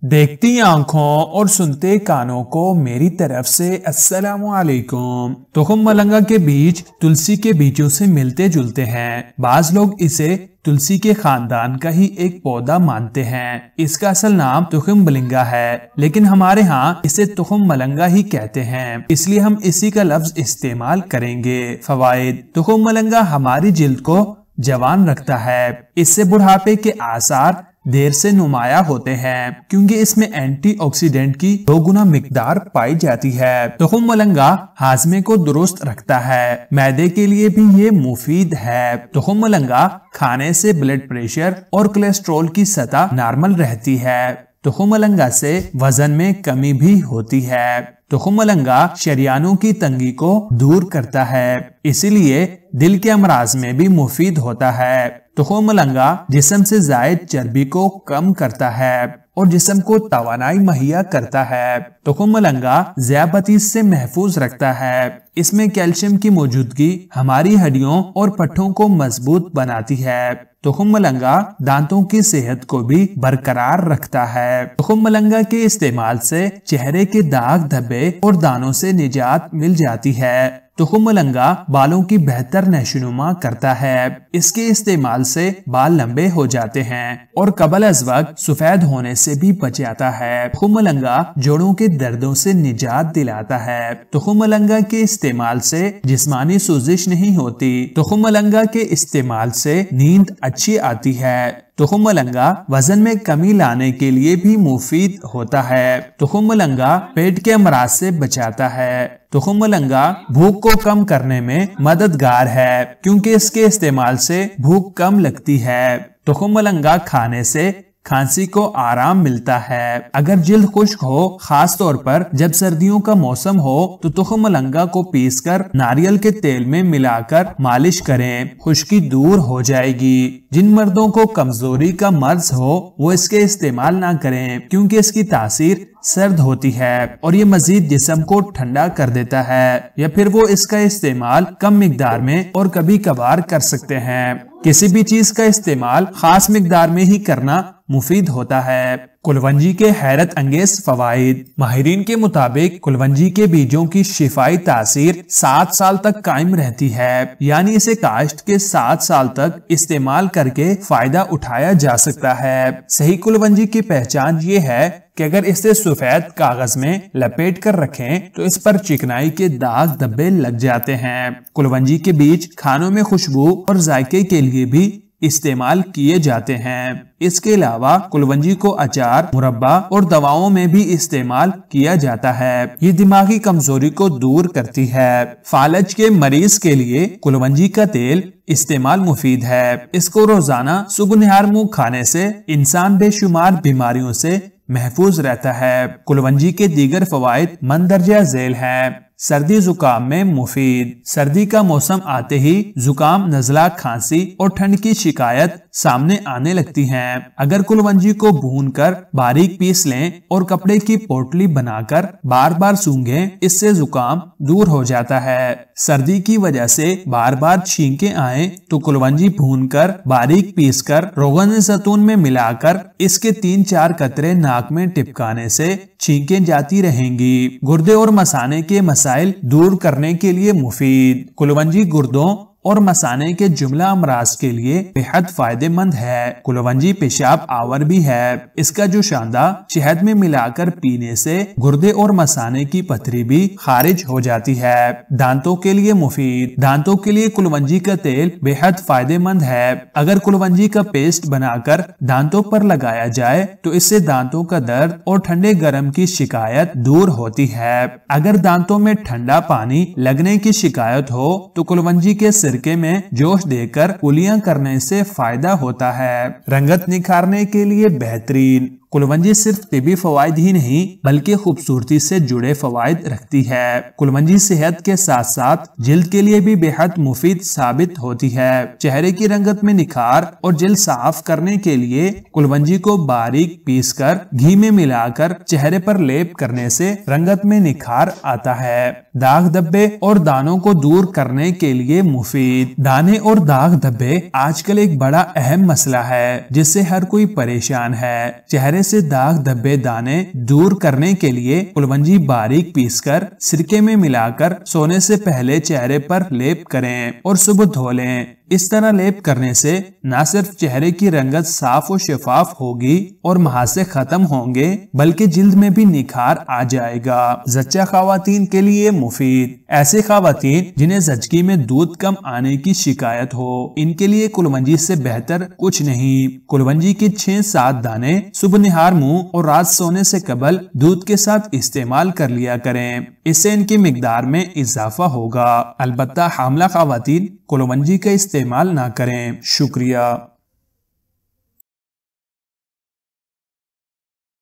دیکھتی آنکھوں اور سنتے کانوں کو میری طرف سے السلام علیکم۔ تخم ملنگا کے بیج تلسی کے بیجوں سے ملتے جلتے ہیں۔ بعض لوگ اسے تلسی کے خاندان کا ہی ایک پودا مانتے ہیں۔ اس کا اصل نام تخم ملنگا ہے، لیکن ہمارے ہاں اسے تخم ملنگا ہی کہتے ہیں، اس لیے ہم اسی کا لفظ استعمال کریں گے۔ فوائد: تخم ملنگا ہماری جلد کو جوان رکھتا ہے۔ اس سے بڑھاپے کے آثار دیر سے نمایاں ہوتے ہیں، کیونکہ اس میں اینٹی آکسیڈنٹ کی 2 گنا مقدار پائی جاتی ہے۔ تخم ملنگا ہاضمے کو درست رکھتا ہے، معدے کے لیے بھی یہ مفید ہے۔ تخم ملنگا کھانے سے بلڈ پریشر اور کولیسٹرول کی سطح نارمل رہتی ہے۔ تخم ملنگا سے وزن میں کمی بھی ہوتی ہے۔ تخم ملنگا شریانوں کی تنگی کو دور کرتا ہے، اسی لیے دل کے امراض میں بھی مفید ہوتا ہے۔ تخم ملنگا جسم سے زائد چربی کو کم کرتا ہے اور جسم کو توانائی مہیا کرتا ہے۔ تخم ملنگا ذیابیطس سے محفوظ رکھتا ہے۔ اس میں کیلشیم کی موجودگی ہماری ہڈیوں اور پٹھوں کو مضبوط بناتی ہے۔ تخم ملنگا دانتوں کی صحت کو بھی برقرار رکھتا ہے۔ تخم ملنگا کے استعمال سے چہرے کے داغ دھبے اور دانوں سے نجات مل جاتی ہے۔ تخم ملنگا بالوں کی بہتر نشوونما کرتا ہے۔ اس کے استعمال سے بال لمبے ہو جاتے ہیں اور قبل از وقت سفید ہونے سے بھی بچاتا ہے۔ تخم ملنگا جوڑوں کے دردوں سے نجات دلاتا ہے۔ تخم ملنگا کے استعمال سے جسمانی سوزش نہیں ہوتی۔ تخم ملنگا کے استعمال سے نیند اچھی آتی ہے۔ تخم ملنگا وزن میں کمی لانے کے لیے بھی مفید ہوتا ہے۔ تخم ملنگا پیٹ کے امراض سے بچاتا ہے۔ تخم ملنگا بھوک کو کم کرنے میں مددگار ہے، کیونکہ اس کے استعمال سے بھوک کم لگتی ہے۔ تخم ملنگا کھانے سے کھانسی کو آرام ملتا ہے۔ اگر جلد خشک ہو، خاص طور پر جب سردیوں کا موسم ہو، تو تخم ملنگا کو پیس کر ناریل کے تیل میں ملا کر مالش کریں، خشکی دور ہو جائے گی۔ جن مردوں کو کمزوری کا مرض ہو وہ اس کے استعمال نہ کریں، کیونکہ اس کی تاثیر سرد ہوتی ہے اور یہ مزید جسم کو ٹھنڈا کر دیتا ہے، یا پھر وہ اس کا استعمال کم مقدار میں اور کبھی کبھار کر سکتے ہیں۔ کسی بھی چیز کا استعمال خاص مقدار میں ہی کرنا مفید ہوتا ہے۔ کلونجی کے حیرت انگیز فوائد: ماہرین کے مطابق کلونجی کے بیجوں کی شفائی تاثیر 7 سال تک قائم رہتی ہے، یعنی اسے کاشت کے 7 سال تک استعمال کر کے فائدہ اٹھایا جا سکتا ہے۔ صحیح کلونجی کی پہچان یہ ہے کہ اگر اسے سفید کاغذ میں لپیٹ کر رکھیں تو اس پر چکنائی کے داغ دھبے لگ جاتے ہیں۔ کلونجی کے بیج کھانوں میں خوشبو اور ذائقے کے لیے بھی استعمال کیے جاتے ہیں۔ اس کے علاوہ کلونجی کو اچار، مربع اور دواؤں میں بھی استعمال کیا جاتا ہے۔ یہ دماغی کمزوری کو دور کرتی ہے۔ فالج کے مریض کے لیے کلونجی کا تیل استعمال مفید ہے۔ اس کو روزانہ صبح نہار منہ کھانے سے انسان بے شمار بیماریوں سے محفوظ رہتا ہے۔ کلونجی کے دیگر فوائد مندرجہ ذیل ہیں۔ سردی زکام میں مفید: سردی کا موسم آتے ہی زکام، نزلہ، کھانسی اور ٹھنڈ کی شکایت سامنے آنے لگتی ہیں۔ اگر کلونجی کو بھون کر باریک پیس لیں اور کپڑے کی پوٹلی بنا کر بار بار سونگھیں، اس سے زکام دور ہو جاتا ہے۔ سردی کی وجہ سے بار بار چھینکیں آئیں تو کلونجی بھون کر باریک پیس کر روغن زیتون میں ملا کر اس کے 3-4 قطرے ناک میں ٹپکانے سے چھینکیں جاتی رہیں گی۔ گردے اور مثانے کے مسائل دور کرنے کے لیے مفید: کلونجی گردوں اور مثانے کے جملہ امراض کے لیے بہت فائدہ مند ہے۔ کلونجی پیشاب آور بھی ہے۔ اس کا جوشاندہ شہد میں ملا کر پینے سے گردے اور مثانے کی پتھری بھی خارج ہو جاتی ہے۔ دانتوں کے لیے مفید: دانتوں کے لیے کلونجی کا تیل بہت فائدہ مند ہے۔ اگر کلونجی کا پیسٹ بنا کر دانتوں پر لگایا جائے تو اس سے دانتوں کا درد اور ٹھنڈے گرم کی شکایت دور ہوتی ہے۔ اگر دانتوں میں ٹھنڈا پانی لگنے کی شکایت ہو تو کلونجی کے سرکے میں جوش دے کر کلیاں کرنے سے فائدہ ہوتا ہے۔ رنگت نکھارنے کے لیے بہترین: کلونجی صرف طبی فوائد ہی نہیں بلکہ خوبصورتی سے جڑے فوائد رکھتی ہے۔ کلونجی صحت کے ساتھ ساتھ جلد کے لیے بھی بہت مفید ثابت ہوتی ہے۔ چہرے کی رنگت میں نکھار اور جلد صاف کرنے کے لیے کلونجی کو باریک پیس کر گھی میں ملا کر چہرے پر لیپ کرنے سے رنگت میں نکھار آتا ہے۔ داغ دھبے اور دانوں کو دور کرنے کے لیے مفید: دانے اور داغ دھبے آج کل ایک بڑا اہم مسئلہ ہے جس سے ہر کوئی پریشان ہے۔ چہرے سے داغ دھبے دانے دور کرنے کے لیے کلونجی باریک پیس کر سرکے میں ملا کر سونے سے پہلے چہرے پر لیپ کریں اور صبح دھو لیں۔ اس طرح لیپ کرنے سے نہ صرف چہرے کی رنگت صاف و شفاف ہوگی اور محاسے ختم ہوں گے بلکہ جلد میں بھی نکھار آ جائے گا۔ زچہ خواتین کے لیے مفید۔ ایسے خواتین جنہیں زچگی میں دودھ کم آنے کی شکایت ہو، ان کے لیے کلونجی سے بہتر کچھ نہیں۔ کلونجی کے 6-7 دانے صبح نہار منہ اور رات سونے سے قبل دودھ کے ساتھ استعمال کر لیا کریں، اس سے ان کی مقدار میں اضافہ ہوگا۔ البتہ حاملہ خواتین کلونجی کا استعمال نہ کریں۔ شکریہ۔